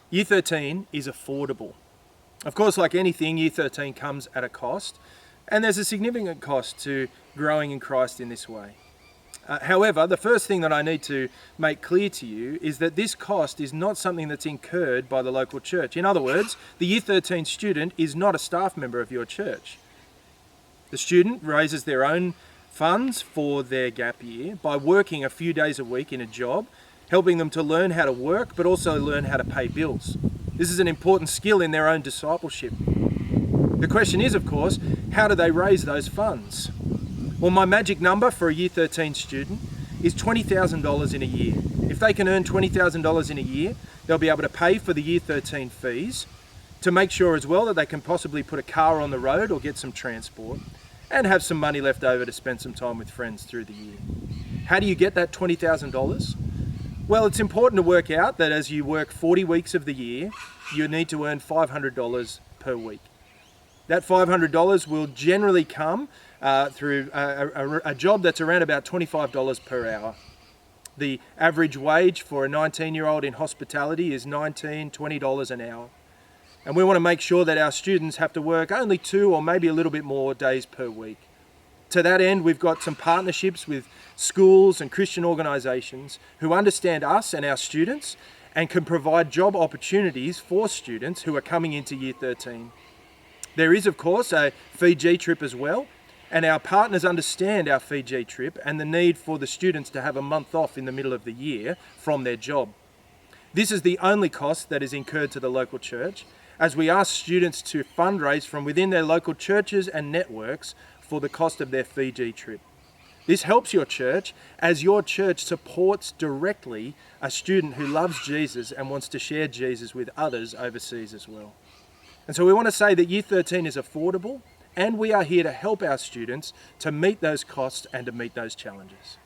Year 13 is affordable. Of course, like anything, Year 13 comes at a cost, and there's a significant cost to growing in Christ in this way. However, the first thing that I need to make clear to you is that this cost is not something that's incurred by the local church. In other words, the Year 13 student is not a staff member of your church. The student raises their own funds for their gap year by working a few days a week in a job, helping them to learn how to work, but also learn how to pay bills. This is an important skill in their own discipleship. The question is, of course, how do they raise those funds? Well, my magic number for a Year 13 student is $20,000 in a year. If they can earn $20,000 in a year, they'll be able to pay for the Year 13 fees, to make sure as well that they can possibly put a car on the road or get some transport, and have some money left over to spend some time with friends through the year. How do you get that $20,000? Well, it's important to work out that as you work 40 weeks of the year, you need to earn $500 per week. That $500 will generally come through a job that's around about $25 per hour. The average wage for a 19-year-old in hospitality is $19, $20 an hour. And we want to make sure that our students have to work only 2 or maybe a little bit more days per week. To that end, we've got some partnerships with schools and Christian organisations who understand us and our students and can provide job opportunities for students who are coming into Year 13. There is, of course, a Fiji trip as well, and our partners understand our Fiji trip and the need for the students to have a month off in the middle of the year from their job. This is the only cost that is incurred to the local church, as we ask students to fundraise from within their local churches and networks for the cost of their Fiji trip. This helps your church as your church supports directly a student who loves Jesus and wants to share Jesus with others overseas as well. And so we want to say that Year 13 is affordable, and we are here to help our students to meet those costs and to meet those challenges.